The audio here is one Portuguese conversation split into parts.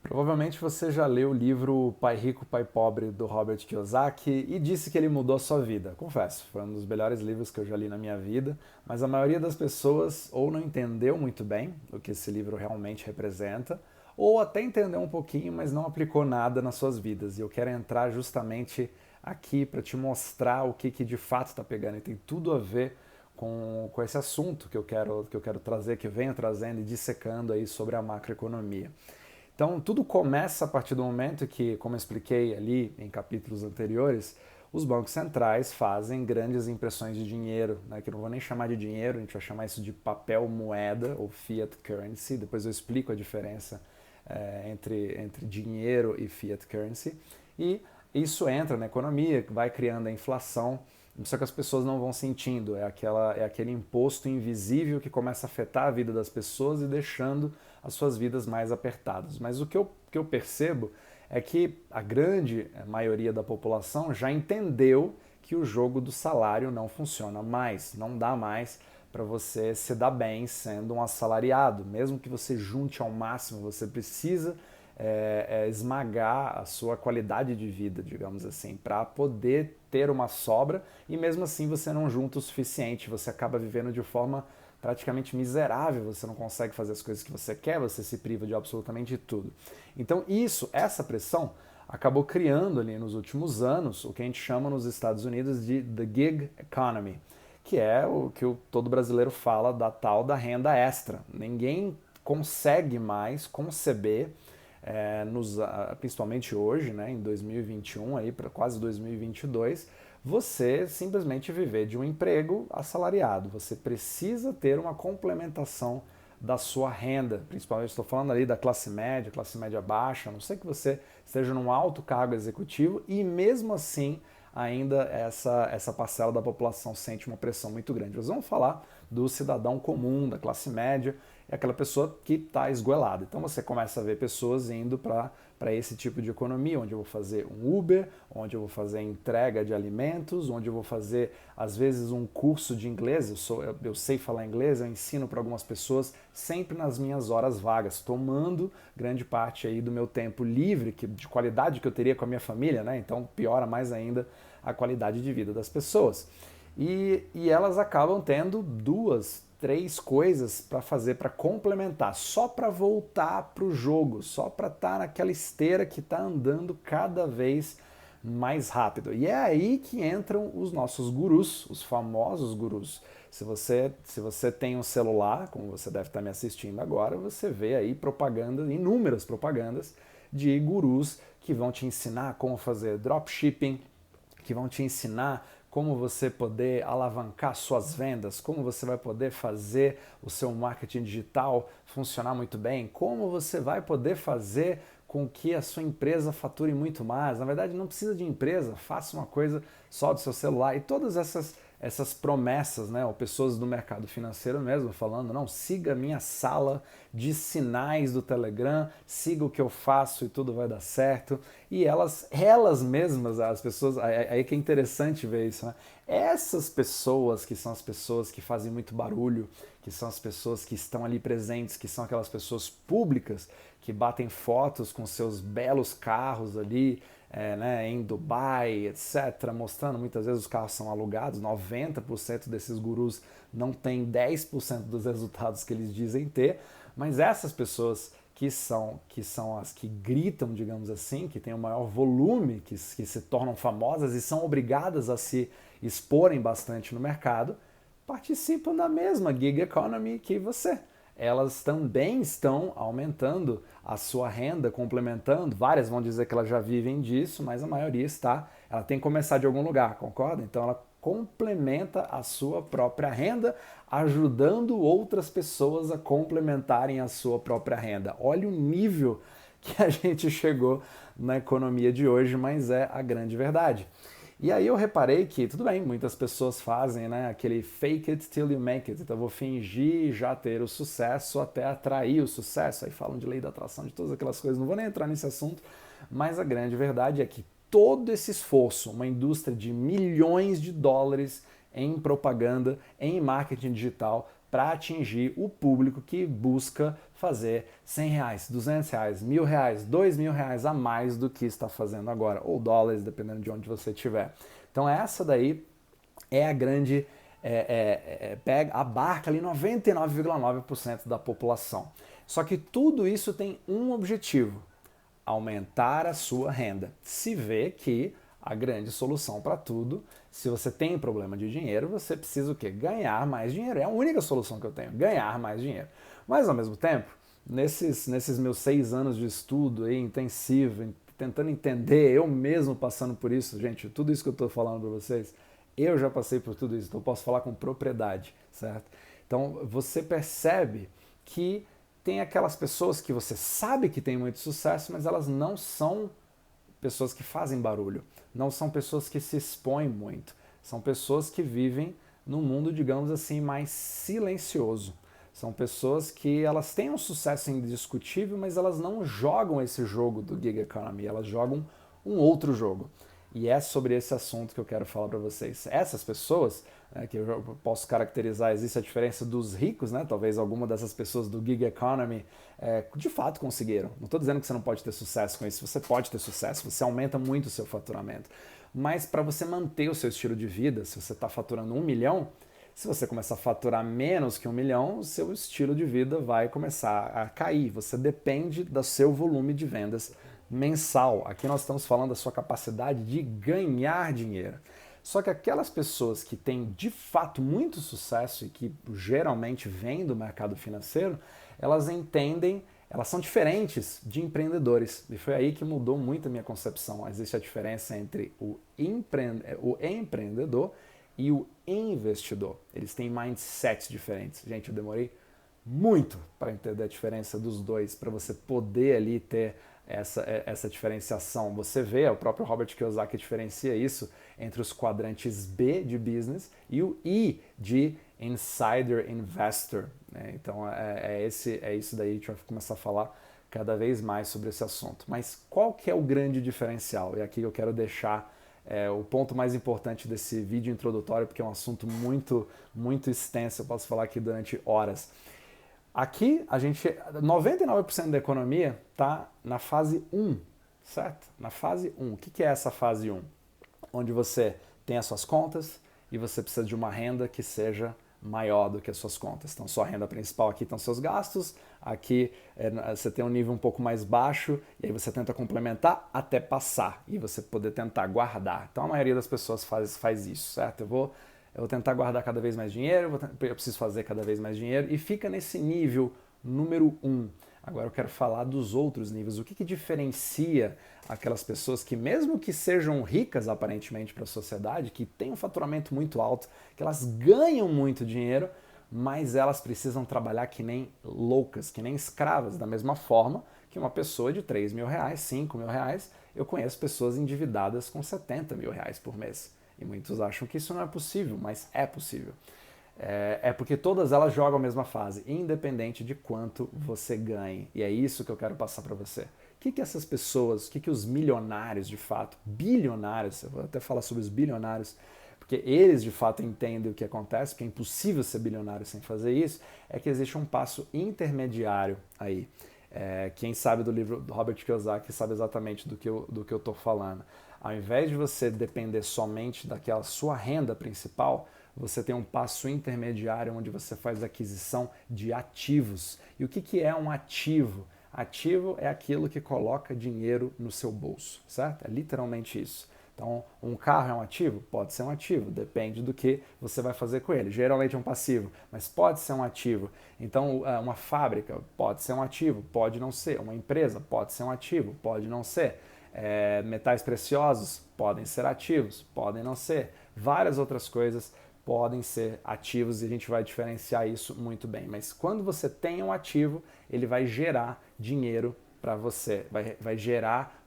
Provavelmente você já leu o livro Pai Rico, Pai Pobre, do Robert Kiyosaki e disse que ele mudou a sua vida. Confesso, foi um dos melhores livros que eu já li na minha vida, mas a maioria das pessoas ou não entendeu muito bem o que esse livro realmente representa, ou até entendeu um pouquinho, mas não aplicou nada nas suas vidas. E eu quero entrar justamente aqui para te mostrar o que de fato está pegando e tem tudo a ver com esse assunto que eu quero trazer, que eu venho trazendo e dissecando aí sobre a macroeconomia. Então, tudo começa a partir do momento que, como eu expliquei ali em capítulos anteriores, os bancos centrais fazem grandes impressões de dinheiro, né, que eu não vou nem chamar de dinheiro, a gente vai chamar isso de papel moeda ou fiat currency. Depois eu explico a diferença entre dinheiro e fiat currency. E isso entra na economia, vai criando a inflação, só que as pessoas não vão sentindo. É aquele imposto invisível que começa a afetar a vida das pessoas e deixando as suas vidas mais apertadas. Mas o que eu percebo é que a grande maioria da população já entendeu que o jogo do salário não funciona mais, não dá mais para você se dar bem sendo um assalariado. Mesmo que você junte ao máximo, você precisa esmagar a sua qualidade de vida, digamos assim, para poder ter uma sobra, e mesmo assim você não junta o suficiente, você acaba vivendo de forma praticamente miserável, você não consegue fazer as coisas que você quer, você se priva de absolutamente tudo. Então essa pressão acabou criando ali nos últimos anos o que a gente chama nos Estados Unidos de the gig economy, que é o que todo brasileiro fala da tal da renda extra. Ninguém consegue mais conceber, principalmente hoje, né, em 2021, aí para quase 2022, você simplesmente viver de um emprego assalariado. Você precisa ter uma complementação da sua renda, principalmente estou falando ali da classe média baixa, a não sei que você esteja num alto cargo executivo e mesmo assim ainda essa parcela da população sente uma pressão muito grande. Nós vamos falar do cidadão comum, da classe média, é aquela pessoa que está esgoelada. Então você começa a ver pessoas indo para esse tipo de economia, onde eu vou fazer um Uber, onde eu vou fazer entrega de alimentos, onde eu vou fazer, às vezes, um curso de inglês. Eu sei falar inglês, eu ensino para algumas pessoas sempre nas minhas horas vagas, tomando grande parte aí do meu tempo livre, de qualidade que eu teria com a minha família, né? Então piora mais ainda a qualidade de vida das pessoas. E elas acabam tendo duas, três coisas para fazer para complementar, só para voltar para o jogo, só para estar naquela esteira que está andando cada vez mais rápido. E é aí que entram os nossos gurus, os famosos gurus. Se você tem um celular, como você deve estar me assistindo agora, você vê aí propaganda, inúmeras propagandas de gurus que vão te ensinar como fazer dropshipping, que vão te ensinar como você poder alavancar suas vendas, como você vai poder fazer o seu marketing digital funcionar muito bem, como você vai poder fazer com que a sua empresa fature muito mais. Na verdade, não precisa de empresa, faça uma coisa só do seu celular. E todas essas promessas, né, ou pessoas do mercado financeiro mesmo falando, não, siga a minha sala de sinais do Telegram, siga o que eu faço e tudo vai dar certo. E elas mesmas, as pessoas, aí que é interessante ver isso, né? Essas pessoas que são as pessoas que fazem muito barulho, que são as pessoas que estão ali presentes, que são aquelas pessoas públicas que batem fotos com seus belos carros ali, né, em Dubai, etc., mostrando muitas vezes os carros são alugados, 90% desses gurus não têm 10% dos resultados que eles dizem ter, mas essas pessoas que são as que gritam, digamos assim, que têm o maior volume, que se tornam famosas e são obrigadas a se exporem bastante no mercado, participam da mesma gig economy que você. Elas também estão aumentando a sua renda, complementando. Várias vão dizer que elas já vivem disso, mas a maioria ela tem que começar de algum lugar, concorda? Então ela complementa a sua própria renda, ajudando outras pessoas a complementarem a sua própria renda. Olha o nível que a gente chegou na economia de hoje, mas é a grande verdade. E aí eu reparei que, tudo bem, muitas pessoas fazem, né, aquele fake it till you make it. Então eu vou fingir já ter o sucesso até atrair o sucesso. Aí falam de lei da atração, de todas aquelas coisas. Não vou nem entrar nesse assunto, mas a grande verdade é que todo esse esforço, uma indústria de milhões de dólares em propaganda, em marketing digital, para atingir o público que busca fazer R$100, R$200, R$1.000, R$2.000 a mais do que está fazendo agora, ou dólares, dependendo de onde você estiver. Então essa daí é a grande, abarca ali 99,9% da população. Só que tudo isso tem um objetivo: aumentar a sua renda. Se vê que a grande solução para tudo, se você tem problema de dinheiro, você precisa o quê? Ganhar mais dinheiro. É a única solução que eu tenho, ganhar mais dinheiro. Mas ao mesmo tempo, nesses meus 6 anos de estudo aí, intensivo, tentando entender, eu mesmo passando por isso, gente, tudo isso que eu estou falando para vocês, eu já passei por tudo isso, então eu posso falar com propriedade, certo? Então você percebe que tem aquelas pessoas que você sabe que tem muito sucesso, mas elas não são pessoas que fazem barulho, não são pessoas que se expõem muito, são pessoas que vivem num mundo, digamos assim, mais silencioso. São pessoas que elas têm um sucesso indiscutível, mas elas não jogam esse jogo do gig economy, elas jogam um outro jogo. E é sobre esse assunto que eu quero falar para vocês. Essas pessoas, que eu posso caracterizar, existe a diferença dos ricos, né? Talvez alguma dessas pessoas do gig economy de fato conseguiram. Não estou dizendo que você não pode ter sucesso com isso, você pode ter sucesso, você aumenta muito o seu faturamento. Mas para você manter o seu estilo de vida, se você está faturando 1 milhão, se você começar a faturar menos que 1 milhão, o seu estilo de vida vai começar a cair. Você depende do seu volume de vendas mensal. Aqui nós estamos falando da sua capacidade de ganhar dinheiro. Só que aquelas pessoas que têm de fato muito sucesso e que geralmente vêm do mercado financeiro, elas entendem, elas são diferentes de empreendedores. E foi aí que mudou muito a minha concepção. Existe a diferença entre o empreendedor e o investidor. Eles têm mindsets diferentes. Gente, eu demorei muito para entender a diferença dos dois, para você poder ali ter essa diferenciação. Você vê, o próprio Robert Kiyosaki diferencia isso entre os quadrantes B de business e o I de insider investor. Né? Então é isso daí, a gente vai começar a falar cada vez mais sobre esse assunto. Mas qual que é o grande diferencial? E aqui eu quero deixar o ponto mais importante desse vídeo introdutório, porque é um assunto muito, muito extenso, eu posso falar aqui durante horas. Aqui, 99% da economia está na fase 1, certo? Na fase 1. O que é essa fase 1? Onde você tem as suas contas e você precisa de uma renda que seja maior do que as suas contas. Então, sua renda principal, aqui estão seus gastos, aqui você tem um nível um pouco mais baixo, e aí você tenta complementar até passar, e você poder tentar guardar. Então, a maioria das pessoas faz isso, certo? Eu vou tentar guardar cada vez mais dinheiro, eu preciso fazer cada vez mais dinheiro, e fica nesse nível número 1. Agora eu quero falar dos outros níveis. O que diferencia aquelas pessoas que, mesmo que sejam ricas aparentemente para a sociedade, que têm um faturamento muito alto, que elas ganham muito dinheiro, mas elas precisam trabalhar que nem loucas, que nem escravas, da mesma forma que uma pessoa de R$3.000, R$5.000, eu conheço pessoas endividadas com R$70.000 por mês. E muitos acham que isso não é possível, mas é possível. É porque todas elas jogam a mesma fase, independente de quanto você ganhe. E é isso que eu quero passar para você. O que essas pessoas, o que os milionários de fato, bilionários, eu vou até falar sobre os bilionários, porque eles de fato entendem o que acontece, porque é impossível ser bilionário sem fazer isso, é que existe um passo intermediário aí. Quem sabe do livro do Robert Kiyosaki sabe exatamente do que eu estou falando. Ao invés de você depender somente daquela sua renda principal, você tem um passo intermediário onde você faz aquisição de ativos. E o que é um ativo? Ativo é aquilo que coloca dinheiro no seu bolso, certo? É literalmente isso. Então, um carro é um ativo? Pode ser um ativo, depende do que você vai fazer com ele. Geralmente é um passivo, mas pode ser um ativo. Então, uma fábrica pode ser um ativo, pode não ser. Uma empresa pode ser um ativo, pode não ser. Metais preciosos podem ser ativos, podem não ser. Várias outras coisas podem ser ativos e a gente vai diferenciar isso muito bem. Mas quando você tem um ativo, ele vai gerar dinheiro para você, vai gerar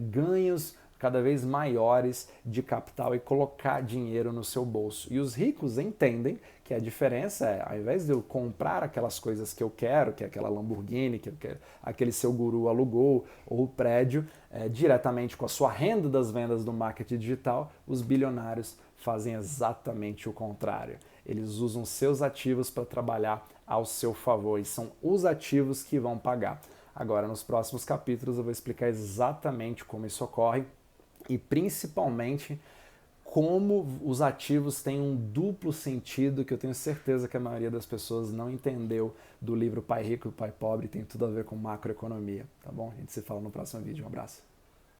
ganhos cada vez maiores de capital e colocar dinheiro no seu bolso. E os ricos entendem que a diferença é, ao invés de eu comprar aquelas coisas que eu quero, que é aquela Lamborghini, que eu quero, aquele seu guru alugou, ou o prédio, diretamente com a sua renda das vendas do marketing digital, os bilionários fazem exatamente o contrário. Eles usam seus ativos para trabalhar ao seu favor e são os ativos que vão pagar. Agora, nos próximos capítulos, eu vou explicar exatamente como isso ocorre e principalmente como os ativos têm um duplo sentido que eu tenho certeza que a maioria das pessoas não entendeu do livro Pai Rico e Pai Pobre, tem tudo a ver com macroeconomia, tá bom? A gente se fala no próximo vídeo, um abraço.